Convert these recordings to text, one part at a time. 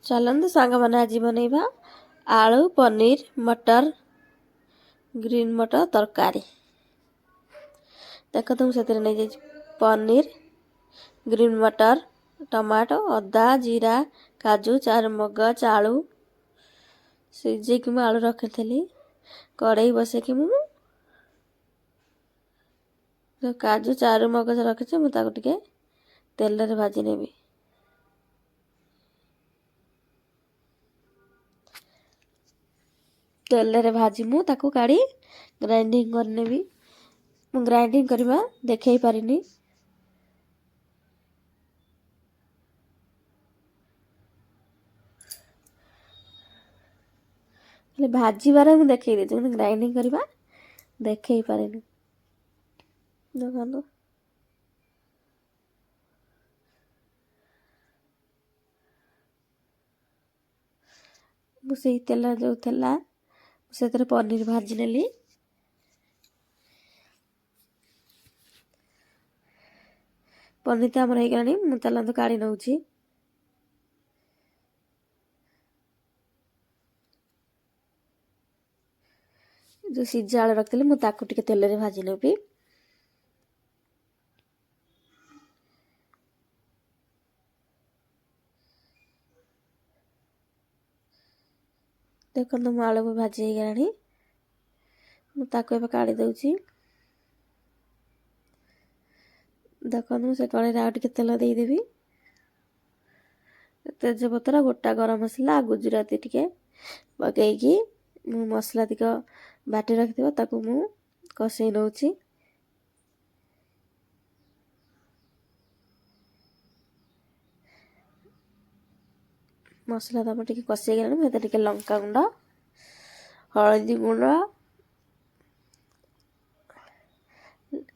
चलନ୍ତୁ ସାଙ୍ଗମାନେ ଆଜି ବନେଇବା ଆଳୁ ପନିର ମଟର ଗ୍ରୀନ୍ ମଟର ତରକାରୀ। ଦେଖନ୍ତୁ ମୁଁ ସେଥିରେ ନେଇଯାଇଛି ପନିର, ଗ୍ରୀନ୍ ମଟର, ଟମାଟୋ, ଅଦା, ଜିରା, କାଜୁ, ଚାରୁମଗଜ, ଆଳୁ ସିଝେଇକି ମୁଁ ଆଳୁ ରଖିଥିଲି। କଡ଼େଇ ବସେଇକି ମୁଁ କାଜୁ ଚାରୁମଗଜ ରଖିଛି, ମୁଁ ତାକୁ ଟିକେ ତେଲରେ ଭାଜି ନେବି। ତେଲରେ ଭାଜି ମୁଁ ତାକୁ କାଢ଼ି ଗ୍ରାଇଣ୍ଡିଙ୍ଗ କରିନେବି। ମୁଁ ଗ୍ରାଇଣ୍ଡିଙ୍ଗ କରିବା ଦେଖେଇ ପାରିନି। ହେଲେ ଭାଜିବାରେ ମୁଁ ଦେଖେଇ ଦେଇଛି, କିନ୍ତୁ ଗ୍ରାଇଣ୍ଡିଙ୍ଗ କରିବା ଦେଖେଇ ପାରିନି। ଦେଖନ୍ତୁ ମୁଁ ସେଇ ତେଲ ଯେଉଁ ଥିଲା ସେଥିରେ ପନିର ଭାଜି ନେଲି। ପନିର ତ ଆମର ହେଇଗଲାଣି, ମୁଁ ଚାଲନ୍ତୁ କାଢ଼ି ନେଉଛି। ଯେଉଁ ସିଝା ଆଳୁ ରଖିଥିଲି ମୁଁ ତାକୁ ଟିକେ ତେଲରେ ଭାଜି ନେବି। ଦେଖନ୍ତୁ ମୋ ଆଳୁ ଭାଜି ହେଇଗଲାଣି, ମୁଁ ତାକୁ ଏବେ କାଢ଼ି ଦେଉଛି। ଦେଖନ୍ତୁ ମୁଁ ସେ କଡ଼େଇରେ ଆଉ ଟିକେ ତେଲ ଦେଇଦେବି। ତେଜପତ୍ର, ଗୋଟା ଗରମ ମସଲା, ଗୁଜୁରାତି ଟିକେ ପକେଇକି ମୁଁ ମସଲା ଟିକେ ବାଟି ରଖିଥିବ ତାକୁ ମୁଁ କଷେଇ ନେଉଛି। ମସଲା ତାପରେ ଟିକେ କଷି ହେଇଗଲାଣି, ମୁଁ ସେଥିରେ ଟିକେ ଲଙ୍କାଗୁଣ୍ଡ, ହଳଦୀ ଗୁଣ୍ଡ,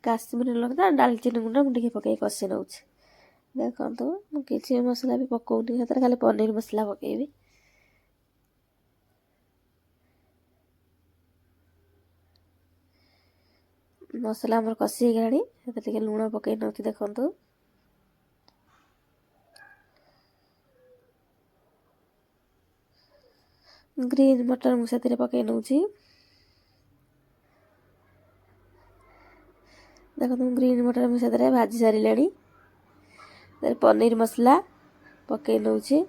କାଶ୍ମୀରୀ ଲଙ୍କା, ଡାଲଚିନି ଗୁଣ୍ଡ ମୁଁ ଟିକେ ପକେଇ କଷି ନେଉଛି। ଦେଖନ୍ତୁ ମୁଁ କିଛି ମସଲା ବି ପକାଉନି, ସେଥିରେ ଖାଲି ପନିର ମସଲା ପକେଇବି। ମସଲା ଆମର କଷି ହେଇଗଲାଣି, ସେଥିରେ ଟିକେ ଲୁଣ ପକେଇ ନେଉଛି। ଦେଖନ୍ତୁ ଗ୍ରୀନ୍ ମଟର ମୁଁ ସେଥିରେ ପକେଇ ନେଉଛି। ଦେଖନ୍ତୁ ଗ୍ରୀନ୍ ମଟର ମୁଁ ସେଥିରେ ଭାଜି ସାରିଲାଣି। ପନିର ମସଲା ପକେଇ ନେଉଛି।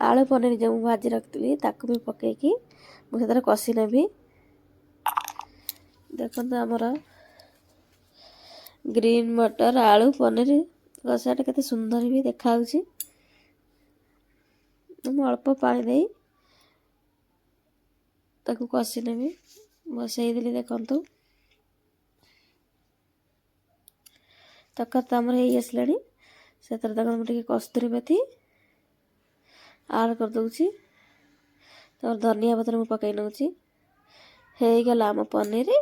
ଆଳୁ ପନିର ଯେଉଁ ମୁଁ ଭାଜି ରଖିଥିଲି ତାକୁ ବି ପକେଇକି ମୁଁ ସେଥିରେ କଷି ନେବି। ଦେଖନ୍ତୁ ଆମର ଗ୍ରୀନ୍ ମଟର ଆଳୁ ପନିର କଷାଟା କେତେ ସୁନ୍ଦର ବି ଦେଖାଯାଉଛି। ମୁଁ ଅଳ୍ପ ପାଣି ଦେଇ ତାକୁ କଷି ନେବି। ବସେଇ ଦେଲି। ଦେଖନ୍ତୁ ତରକାରୀ ତ ଆମର ହେଇ ଆସିଲାଣି। ସେଥିରେ ଦେଖନ୍ତୁ ମୁଁ ଟିକେ କସ୍ତୁରୀ ମେଥି ଆଡ଼ କରିଦେଉଛି। ତାପରେ ଧନିଆ ପତ୍ର ମୁଁ ପକାଇ ନେଉଛି। ହେଇଗଲା ଆମ ପନିର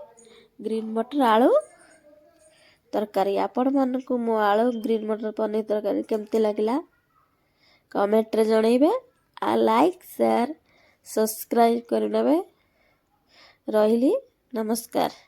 ଗ୍ରୀନ୍ ମଟର ଆଳୁ ତରକାରୀ। ଆପଣମାନଙ୍କୁ ମୋ ଆଳୁ ଗ୍ରୀନ୍ ମଟର ପନିର ତରକାରୀ କେମିତି ଲାଗିଲା କମେଣ୍ଟରେ ଜଣାଇବେ। ଆଉ ଲାଇକ୍, ସେୟାର, ସବସ୍କ୍ରାଇବ୍ କରିନେବେ। ରହିଲି, ନମସ୍କାର।